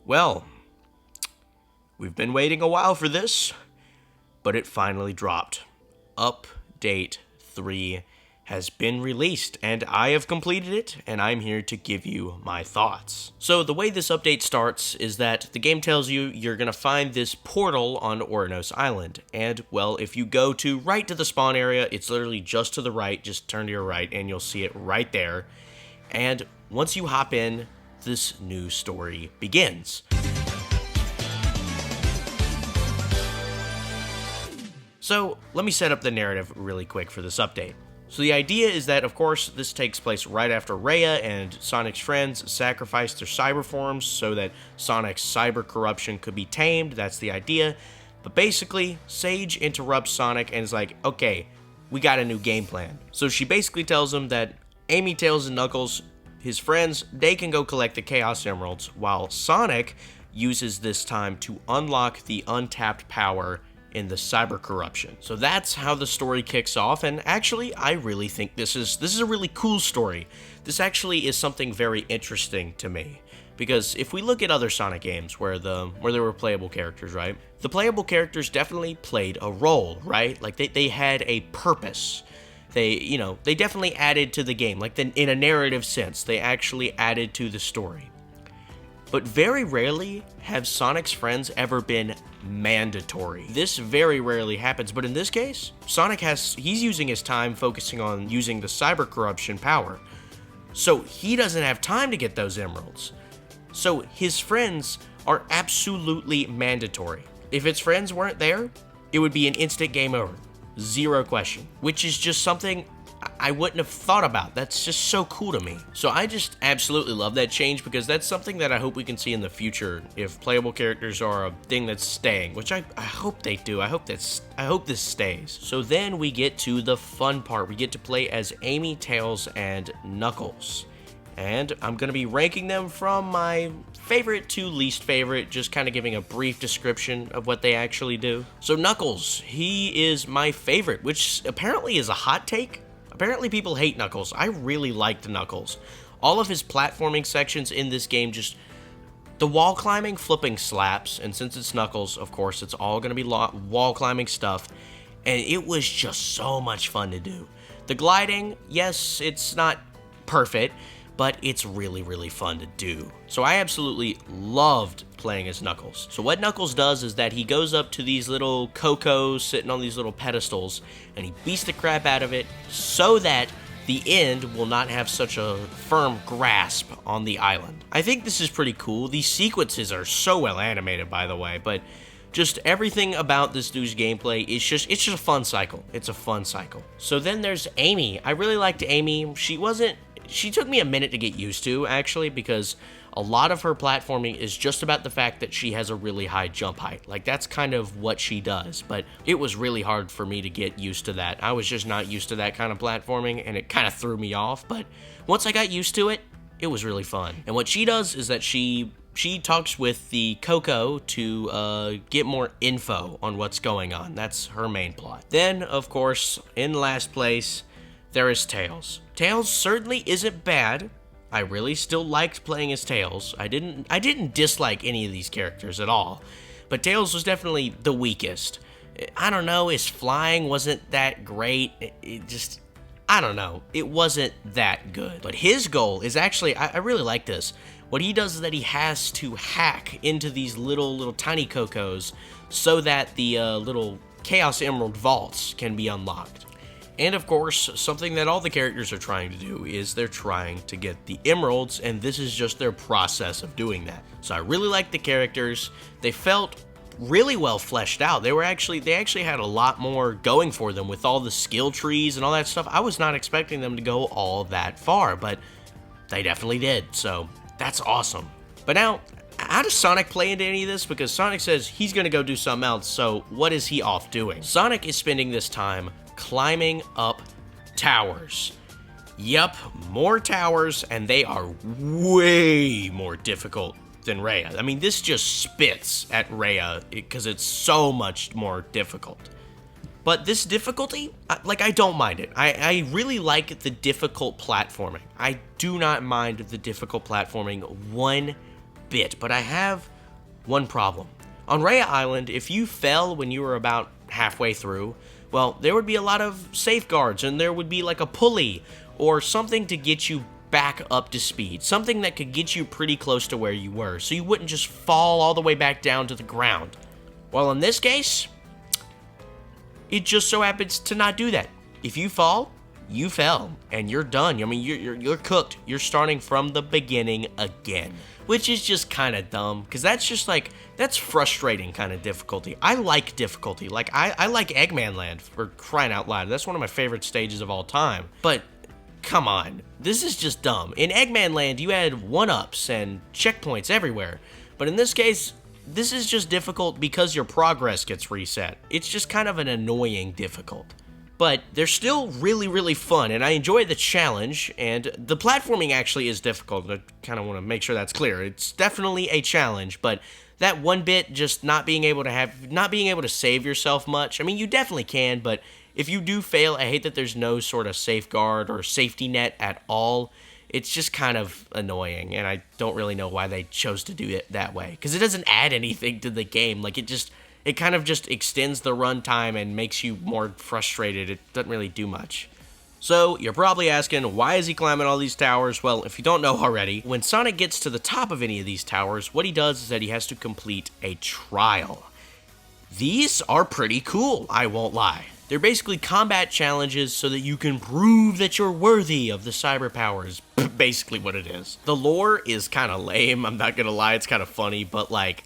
Well, we've been waiting a while for this, but it finally dropped. Update 3 has been released, and I have completed it, and I'm here to give you my thoughts. So the way this update starts is that the game tells you you're gonna find this portal on Oranos Island, and, well, if you go right to the spawn area, it's literally just to the right, just turn to your right, and you'll see it right there. And once you hop in, this new story begins. So, let me set up the narrative really quick for this update. So the idea is that, of course, this takes place right after Rhea and Sonic's friends sacrificed their cyber forms so that Sonic's cyber corruption could be tamed. That's the idea. But basically, Sage interrupts Sonic and is like, okay, we got a new game plan. So she basically tells him that Amy, Tails, and Knuckles, his friends, they can go collect the Chaos Emeralds, while Sonic uses this time to unlock the untapped power in the cyber corruption. So that's how the story kicks off, and actually, I really think this is a really cool story. This actually is something very interesting to me, because if we look at other Sonic games where there were playable characters, right? The playable characters definitely played a role, right? Like they had a purpose. They definitely added to the game, like in a narrative sense, they actually added to the story. But very rarely have Sonic's friends ever been mandatory. This very rarely happens, but in this case, he's using his time focusing on using the cyber corruption power. So he doesn't have time to get those emeralds. So his friends are absolutely mandatory. If his friends weren't there, it would be an instant game over. Zero question. Which is just something I wouldn't have thought about. That's just so cool to me. So I just absolutely love that change, because that's something that I hope we can see in the future if playable characters are a thing that's staying, which I hope they do. I hope this stays. So then we get to the fun part. We get to play as Amy, Tails, and Knuckles. And I'm going to be ranking them from my favorite to least favorite, just kind of giving a brief description of what they actually do. So Knuckles, he is my favorite, which apparently is a hot take. Apparently people hate Knuckles. I really liked Knuckles. All of his platforming sections in this game, just the wall climbing, flipping slaps, and since it's Knuckles, of course, it's all going to be wall climbing stuff, and it was just so much fun to do. The gliding, yes, it's not perfect, but it's really, really fun to do. So I absolutely loved playing as Knuckles. So what Knuckles does is that he goes up to these little Cocos sitting on these little pedestals, and he beats the crap out of it so that the end will not have such a firm grasp on the island. I think this is pretty cool. These sequences are so well animated, by the way, but just everything about this dude's gameplay is it's just a fun cycle. It's a fun cycle. So then there's Amy. I really liked Amy. She took me a minute to get used to, actually, because a lot of her platforming is just about the fact that she has a really high jump height. Like, that's kind of what she does, but it was really hard for me to get used to that. I was just not used to that kind of platforming, and it kind of threw me off, but once I got used to it, it was really fun. And what she does is that she talks with the Coco to get more info on what's going on. That's her main plot. Then, of course, in last place, there is Tails. Tails certainly isn't bad. I really still liked playing as Tails. I didn't dislike any of these characters at all, but Tails was definitely the weakest. I don't know, his flying wasn't that great. I don't know, it wasn't that good. But his goal is actually, I really like this. What he does is that he has to hack into these little tiny Cocos so that the little Chaos Emerald vaults can be unlocked. And of course, something that all the characters are trying to do is they're trying to get the emeralds, and this is just their process of doing that. So I really liked the characters. They felt really well fleshed out. They actually had a lot more going for them with all the skill trees and all that stuff. I was not expecting them to go all that far, but they definitely did. So that's awesome. But now, how does Sonic play into any of this? Because Sonic says he's going to go do something else, so what is he off doing? Sonic is spending this time climbing up towers. Yup, more towers, and they are way more difficult than Rhea. I mean, this just spits at Rhea because it's so much more difficult. But this difficulty, I don't mind it. I really like the difficult platforming. I do not mind the difficult platforming one bit, but I have one problem. On Rhea Island, if you fell when you were about halfway through, well, there would be a lot of safeguards, and there would be like a pulley or something to get you back up to speed. Something that could get you pretty close to where you were, so you wouldn't just fall all the way back down to the ground. Well, in this case, it just so happens to not do that. If you fall, you fell, and you're done. I mean, you're cooked. You're starting from the beginning again, which is just kind of dumb, because that's just like, that's frustrating kind of difficulty. I like difficulty. Like, I like Eggman Land, for crying out loud. That's one of my favorite stages of all time. But come on, this is just dumb. In Eggman Land, you had 1-ups and checkpoints everywhere, but in this case, this is just difficult because your progress gets reset. It's just kind of an annoying difficult. But they're still really, really fun, and I enjoy the challenge, and the platforming actually is difficult. I kind of want to make sure that's clear. It's definitely a challenge, but that one bit, just not being able to save yourself much. I mean, you definitely can, but if you do fail, I hate that there's no sort of safeguard or safety net at all. It's just kind of annoying, and I don't really know why they chose to do it that way, because it doesn't add anything to the game. Like, it kind of just extends the runtime and makes you more frustrated. It doesn't really do much. So, you're probably asking, why is he climbing all these towers? Well, if you don't know already, when Sonic gets to the top of any of these towers, what he does is that he has to complete a trial. These are pretty cool, I won't lie. They're basically combat challenges so that you can prove that you're worthy of the cyber powers. Basically what it is. The lore is kind of lame, I'm not gonna lie, it's kind of funny, but like,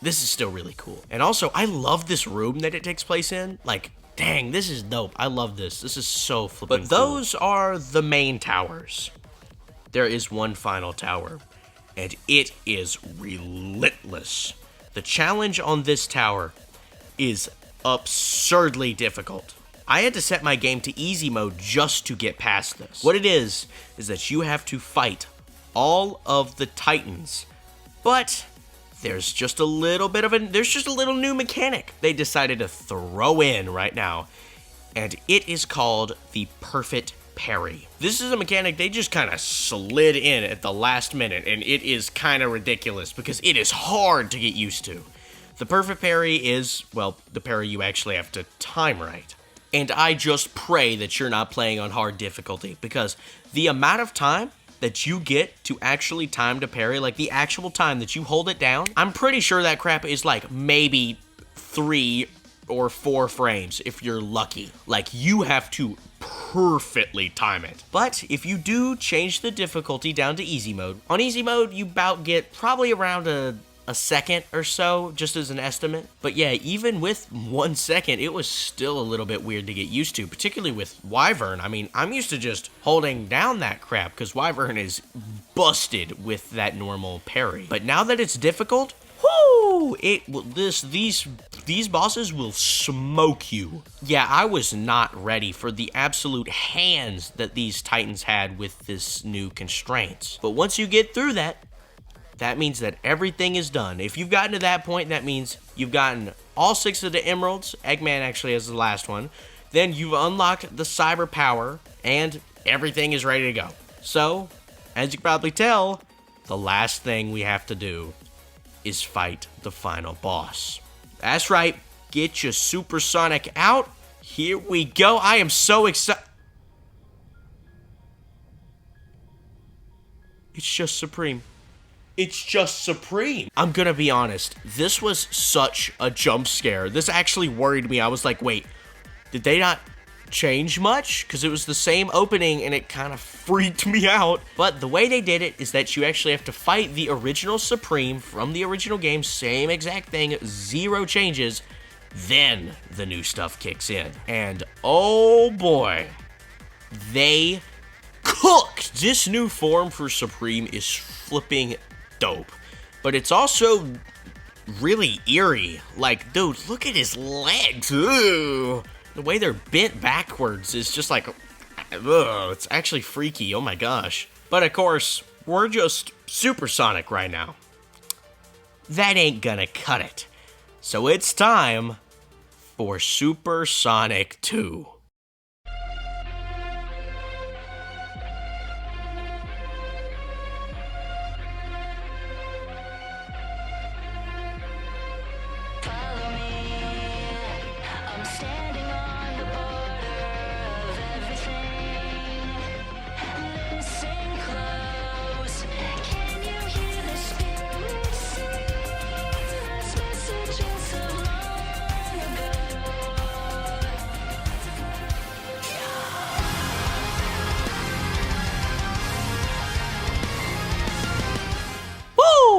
this is still really cool. And also, I love this room that it takes place in. Like, dang, this is dope. I love this. This is so flippin' cool. But those are the main towers. There is one final tower, and it is relentless. The challenge on this tower is absurdly difficult. I had to set my game to easy mode just to get past this. What it is that you have to fight all of the Titans, but there's just a little new mechanic they decided to throw in right now, and it is called the perfect parry. This is a mechanic they just kind of slid in at the last minute, and it is kind of ridiculous because it is hard to get used to. The perfect parry is, well, the parry you actually have to time right. And I just pray that you're not playing on hard difficulty, because the amount of time that you get to actually time to parry, like the actual time that you hold it down, I'm pretty sure that crap is like maybe 3 or 4 frames if you're lucky. Like, you have to perfectly time it. But if you do change the difficulty down to easy mode, on easy mode you about get probably around a second or so, just as an estimate. But yeah, even with 1 second, it was still a little bit weird to get used to, particularly with Wyvern. I mean, I'm used to just holding down that crap, because Wyvern is busted with that normal parry. But now that it's difficult, whoo, these bosses will smoke you. Yeah, I was not ready for the absolute hands that these Titans had with this new constraints. But once you get through that means that everything is done. If you've gotten to that point, that means you've gotten all 6 of the emeralds. Eggman actually has the last one. Then you've unlocked the cyber power, and everything is ready to go. So, as you can probably tell, the last thing we have to do is fight the final boss. That's right, get your supersonic out. Here we go. I am so excited. It's just Supreme. It's just Supreme. I'm gonna be honest, this was such a jump scare. This actually worried me. I was like, wait, did they not change much? Because it was the same opening and it kind of freaked me out. But the way they did it is that you actually have to fight the original Supreme from the original game, same exact thing, 0 changes, then the new stuff kicks in. And oh boy, they cooked. This new form for Supreme is flipping dope, but it's also really eerie. Like, dude, look at his legs. Ooh. The way they're bent backwards is just like, it's actually freaky. Oh my gosh. But of course, we're just supersonic right now. That ain't gonna cut it. So it's time for Supersonic 2.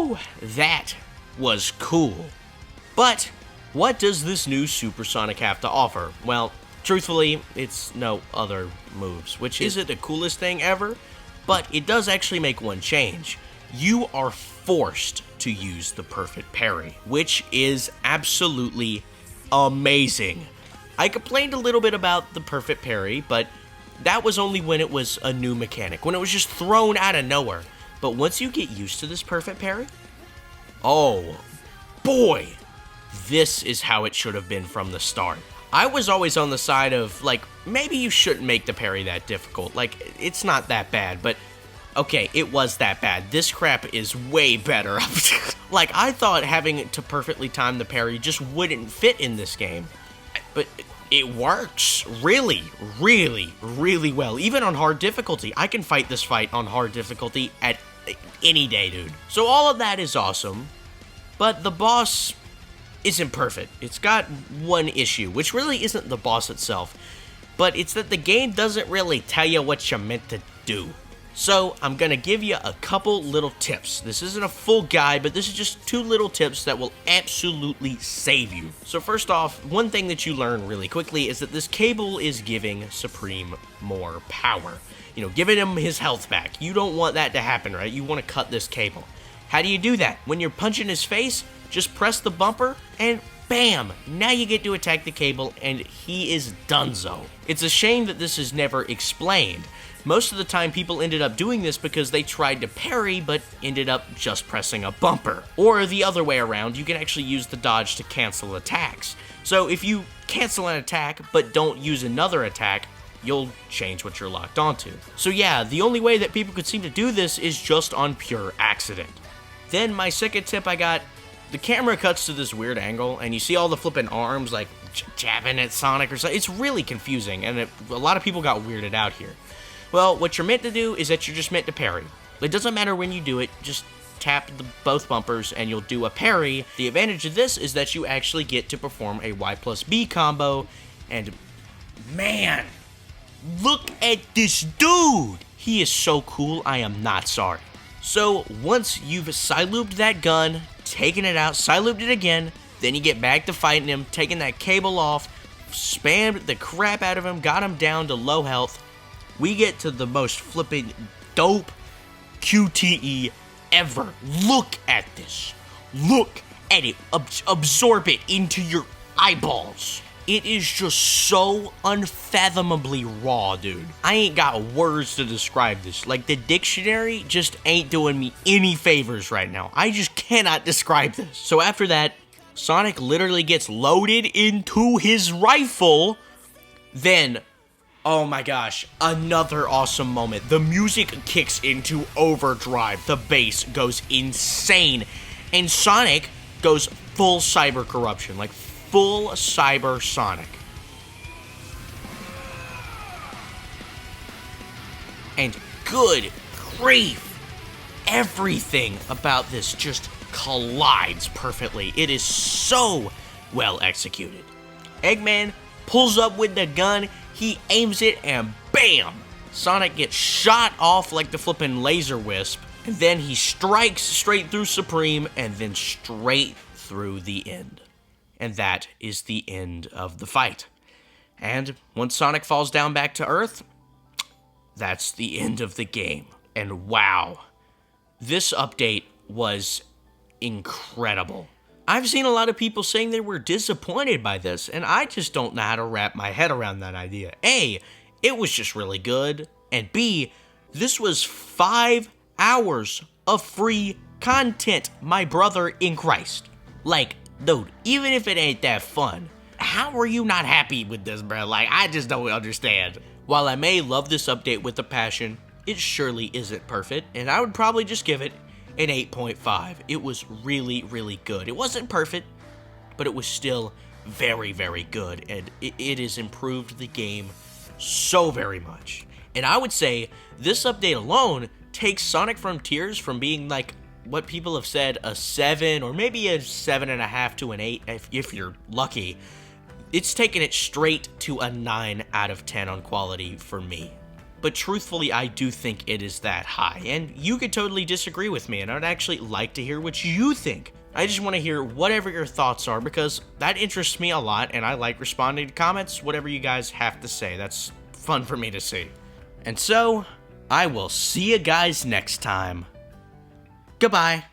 Woo! That was cool. But what does this new Supersonic have to offer? Well, truthfully, it's no other moves, which isn't the coolest thing ever, but it does actually make one change. You are forced to use the perfect parry, which is absolutely amazing. I complained a little bit about the perfect parry, but that was only when it was a new mechanic, when it was just thrown out of nowhere. But once you get used to this perfect parry, oh boy, this is how it should have been from the start. I was always on the side of, like, maybe you shouldn't make the parry that difficult. Like, it's not that bad, but okay, it was that bad. This crap is way better. Like, I thought having to perfectly time the parry just wouldn't fit in this game. But it works really, really, really well. Even on hard difficulty. I can fight this fight on hard difficulty at any day, dude. So all of that is awesome, but the boss isn't perfect. It's got one issue, which really isn't the boss itself, but it's that the game doesn't really tell you what you're meant to do. So I'm gonna give you a couple little tips. This isn't a full guide, but this is just 2 little tips that will absolutely save you. So first off, one thing that you learn really quickly is that this cable is giving Supreme more power. You know, giving him his health back. You don't want that to happen, right? You want to cut this cable. How do you do that? When you're punching his face, just press the bumper and bam! Now you get to attack the cable and he is donezo. It's a shame that this is never explained. Most of the time people ended up doing this because they tried to parry but ended up just pressing a bumper. Or the other way around, you can actually use the dodge to cancel attacks. So if you cancel an attack but don't use another attack, you'll change what you're locked onto. So yeah, the only way that people could seem to do this is just on pure accident. Then my second tip I got, the camera cuts to this weird angle, and you see all the flipping arms, like, jabbing at Sonic or something. It's really confusing, and a lot of people got weirded out here. Well, what you're meant to do is that you're just meant to parry. It doesn't matter when you do it, just tap both bumpers, and you'll do a parry. The advantage of this is that you actually get to perform a Y+B combo, and man, look at this dude! He is so cool, I am not sorry. So, once you've side-looped that gun, taken it out, side-looped it again, then you get back to fighting him, taking that cable off, spammed the crap out of him, got him down to low health, we get to the most flipping dope QTE ever. Look at this. Look at it. Absorb it into your eyeballs. It is just so unfathomably raw, dude. I ain't got words to describe this. Like, the dictionary just ain't doing me any favors right now. I just cannot describe this. So after that, Sonic literally gets loaded into his rifle. Then, oh my gosh, another awesome moment. The music kicks into overdrive. The bass goes insane. And Sonic goes full cyber corruption. Like, full cyber Sonic. And good grief, everything about this just collides perfectly. It is so well executed. Eggman pulls up with the gun, he aims it, and bam! Sonic gets shot off like the flippin' laser wisp, and then he strikes straight through Supreme, and then straight through the end. And that is the end of the fight. And once Sonic falls down back to Earth, that's the end of the game. And wow, this update was incredible. I've seen a lot of people saying they were disappointed by this, and I just don't know how to wrap my head around that idea. A, it was just really good, and B, this was 5 hours of free content, my brother in Christ. Like, dude, even if it ain't that fun, how are you not happy with this, bro? Like, I just don't understand. While I may love this update with a passion, it surely isn't perfect, and I would probably just give it an 8.5. It was really, really good. It wasn't perfect, but it was still very, very good, and it has improved the game so very much. And I would say this update alone takes Sonic Frontiers from being like what people have said, a 7 or maybe a 7.5 to an 8 if you're lucky. It's taken it straight to a 9 out of 10 on quality for me. but truthfully, I do think it is that high, and you could totally disagree with me, and I'd actually like to hear what you think. I just want to hear whatever your thoughts are, because that interests me a lot, and I like responding to comments, whatever you guys have to say. That's fun for me to see. And so, I will see you guys next time. Goodbye.